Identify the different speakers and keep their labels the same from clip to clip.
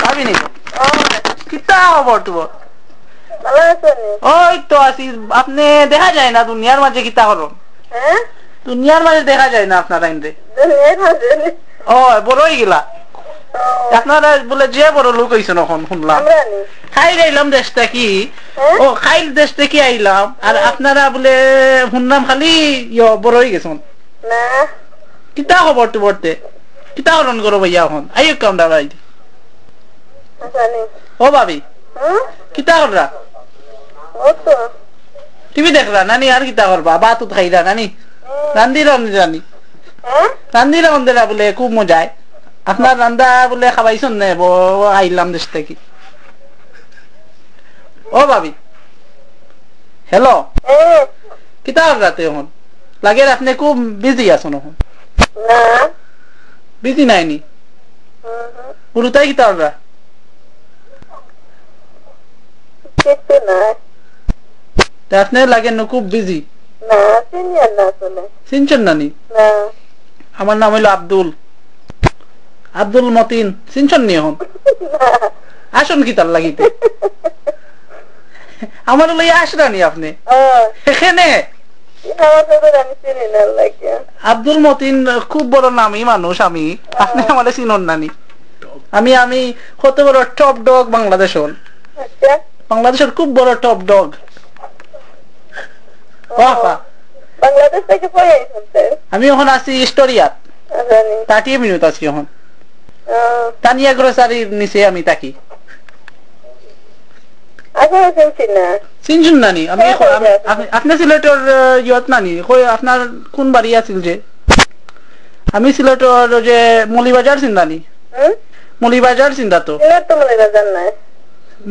Speaker 1: ভাবি নি কিতা খবর তোমার?
Speaker 2: ভালো আছেন?
Speaker 1: ওই তো আছি। আপনি দেখা যায় না দুনিয়ার মাঝে কিতা করো?
Speaker 2: হ্যাঁ,
Speaker 1: দুনিয়ার মাঝে দেখা যায় না আপনার আইন রে। ও বড় হয়ে গেলা আপনারা বলে যে বড় লোক হয়েছেন এখন শুনলাম। খাই আইলাম দেশটা কি ও খাইল দেশটা কি আইলাম আর আপনারা বলে শুনলাম খালি বড় হয়ে গেছেন।
Speaker 2: না
Speaker 1: কিতা খবর তো বলতে কিতা হরণ করো ভাইয়া এখন আই কামটা ভাই। ও ভাবি কিতা কররা? টিভি দেখরা নানি আর কিতা করবা? বাত খাইরা নানি রান্দি জানি রান্দি রান্ধা বলে খুব মজায়। আপনার রান্দা বলে খাবাইছেন না? আইলাম দেশ থেকে। ও ভাবি হ্যালো কিতা রাতে এখন লাগে আপনি খুব বিজি আছেন এখন? বিজি নাইনি পুরোটাই কিতা ওরা আপনি লাগেন না খুব বিজি? চিনছেন নানি? আমার নাম হইলো আব্দুল আব্দুল মতিন। চিনছেন নি এখন? আসুন কি তার লাগিতে আমার লইয়া আসরানি আপনি এখানে। আব্দুল মতিন খুব বড় নামই মানুষ আমি। আপনি আমাদের চিনন নানি? আমি কত বড় টপ ডগ বাংলাদেশের। বাংলাদেশের খুব বড় টপ ডগ। আমি এখন আছি স্টোরিয়াত 30 মিনিট আছি এখন তানিয়া গ্রোসারির নিচে আমি থাকি। চিনছুন নানি? আমি আপনি সিলেটের ইয়ত নানি আপনার কোন বাড়ি আছিল যে? আমি সিলেটের যে মলিবাজার চিন্তানি মলিবাজার চিন্তা তো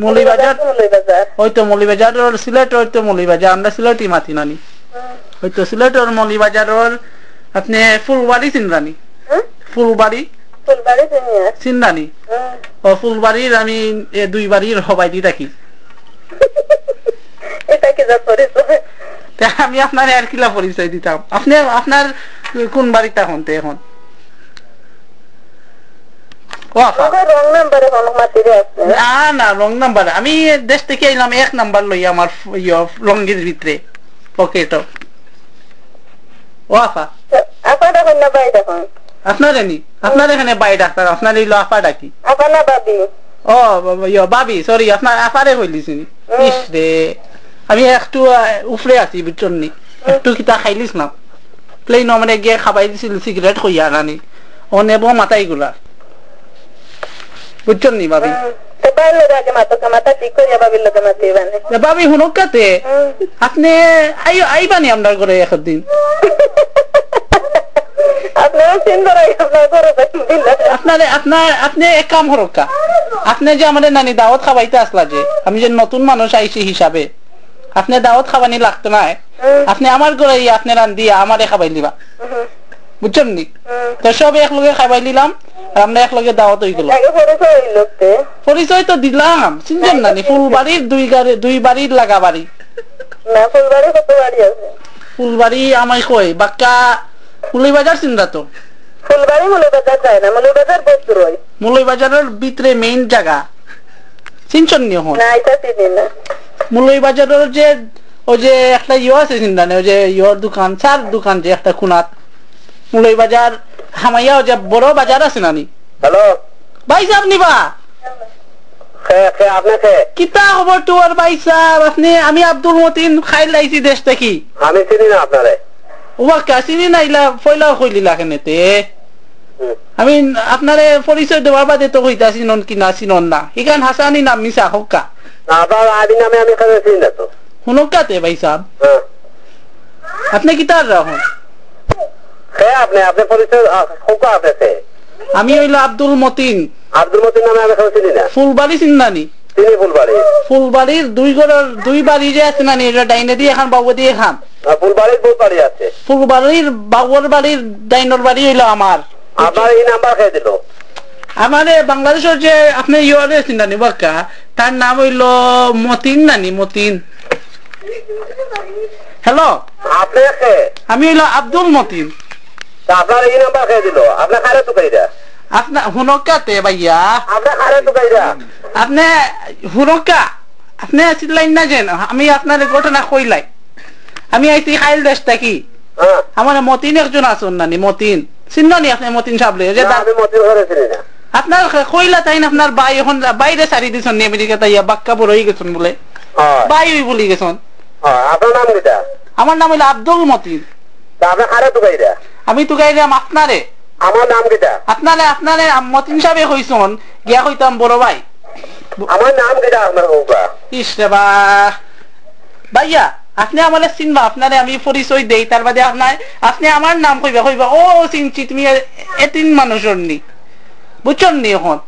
Speaker 1: মলিবাজার হয়তো মলিবাজারের সিলেট হয়তো মলিবাজার আমরা সিলেটই মাতি নানি হয়তো সিলেটের মলিবাজারের আপনি ফুলবাড়ি চিন্তানি ফুলবাড়ি চিন্তানি ও ফুলবাড়ির আমি দুই বাড়ির হবাই দি থাকি। আমি আপনার আর কিলা পরিচয় দিতাম? আপনি আপনার কোন বাড়িটা হনতে এখন? না রং নাম্বার আমি দেশ থেকে আইলাম 1 নাম্বার লই আমার রঙের ভিতরে পকেট। ও আফা আপনার আপনার এখানে বাই ডাক্তার আপনার এই আফা ডাকি ও বাবি সরি আপনার আফারে হইলিছিনি রে। আমি একটু উফরে আছি বুঝছেন নি একটু কিতা খাইলিস না প্লেন মানে গিয়ে খাবাই দিছিল সিগারেট কইয়া নানি ও নেব মাথাই গুলা বুঝছেন নি ভাবি? ভাবি শুনক কাতে আপনি আইবানি আপনার ঘরে একদিন? আপনি এক কাম হরকা আপনি যে আমাদের নানি দাওয়াত খাবাইতে আসলা যে আমি যে নতুন মানুষ আইছি হিসাবে আপনি দাওয়াত খাবানি লাগতো না আপনি আমার ঘরে আপনি রান্ধি আমারে খাবাই দিবা বুঝছেন নি? তো সব একলগে খাবাই দিলাম আর আমরা একলগে দাওয়াত হয়ে গেল। পরিচয় তো দিলাম চিনছেন নানি? ফুলবাড়ির দুই বাড়ির লাগা বাড়ি। ফুলবাড়ি আমায় কই বাক্কা মৌলভীবাজার চিন্তা তো মৌলভীবাজারের ভিতরে মেইন জায়গা চিনছেন নি? মৌলভীবাজারের যে ওই যে একটা আছে চিন্তা নেই ওই যে দোকান চার দোকান যে একটা খুনাত মৌলভীবাজার হামাইয়া যে বড় বাজার আছে নানি।
Speaker 3: হ্যালো
Speaker 1: ভাই সাহেব নিবা কিতা খবর তোর ভাই সাহেব? আপনি আমি আব্দুল মতিন খাইল আইছি দেশ থেকে।
Speaker 3: আমি চিনি না আপনারে।
Speaker 1: ওয়া চিনি নাইলা ফয়লা কইলিলা কেনেতে? আমি আপনারে পরিচয় দেওয়ার বাদে তো কইতা চিনন কি না চিনন না এখান হাসানি নাম মিশা হক্কা
Speaker 3: আবার আদি নামে আমি কাছে চিনি না তো
Speaker 1: শুনকাতে ভাই সাহেব আপনি কিতার রাখুন
Speaker 3: আপনি পরিচয় হক্কা আপনাতে?
Speaker 1: আমি হইলো আব্দুল মতিন।
Speaker 3: আব্দুল মতিন নামে আমি কাছে চিনি না।
Speaker 1: ফুলবাড়ি চিন্তানি?
Speaker 3: চিনি ফুলবাড়ি।
Speaker 1: ফুলবাড়ির দুই বাড়ি যে আছে নানি এটা ডাইনে দিয়ে খান বাবু দিয়ে খান।
Speaker 3: ফুলবাড়ির বহুত বাড়ি আছে।
Speaker 1: ফুলবাড়ির বাবুর বাড়ির ডাইনর বাড়ি হইলো আমার।
Speaker 3: আমার এই নাম্বার খেয়ে দিল
Speaker 1: আমারে বাংলাদেশের যে আপনি ইয়ে চিন্তানি বাক্কা তার নাম হইলো মতিন নানি মতিন। হ্যালো আমি হইলো আব্দুল মতিন।
Speaker 3: আপনার এই নাম্বার খেয়ে দিল আপনার খারে তো খাইরা
Speaker 1: আপনার হুনকাতে ভাইয়া
Speaker 3: আপনি আরে তো গাইরা
Speaker 1: আপনি হুনকা আপনি আসিলেন না যেন আমি আপনার ঘটনা কইলাই আমি আইছি খাইল দেশ থাকি
Speaker 3: হ্যাঁ
Speaker 1: আমার মতিন একজন আসুন নানি মতিন চিন্ন নি আপনি মতিন সাবলে যে
Speaker 3: না, আমি মতির ঘরে চিনি না
Speaker 1: আপনার কইলা তাই না আপনার ভাই এখন বাইরে সারি দিছেন নি আমেরিকা তাইয়া বাক্কা বড় হয়ে গেছেন বলে
Speaker 3: হয়
Speaker 1: ভাই ওই বলি গেছেন
Speaker 3: আপনার নাম কিটা
Speaker 1: আমার নাম হইলো আব্দুল মতিন
Speaker 3: তা আপনি আরে তো গাইরা
Speaker 1: আমি তো গাইলাম আপনারে
Speaker 3: আমার নাম কিটা
Speaker 1: আপনারে মতিন সাহেব কইছন গিয়া কইতাম বড় ভাই
Speaker 3: আমার নাম কিটা আপনার বউকা
Speaker 1: ইস রে বা ভাইয়া আপনি আমারে চিনবা আপনারে আমি পরিচয় দেই তার বাদে আপনি আমার নাম কইবা ও চিনছি তুমি এতিন মানুষের নি বুঝছেন নি এখন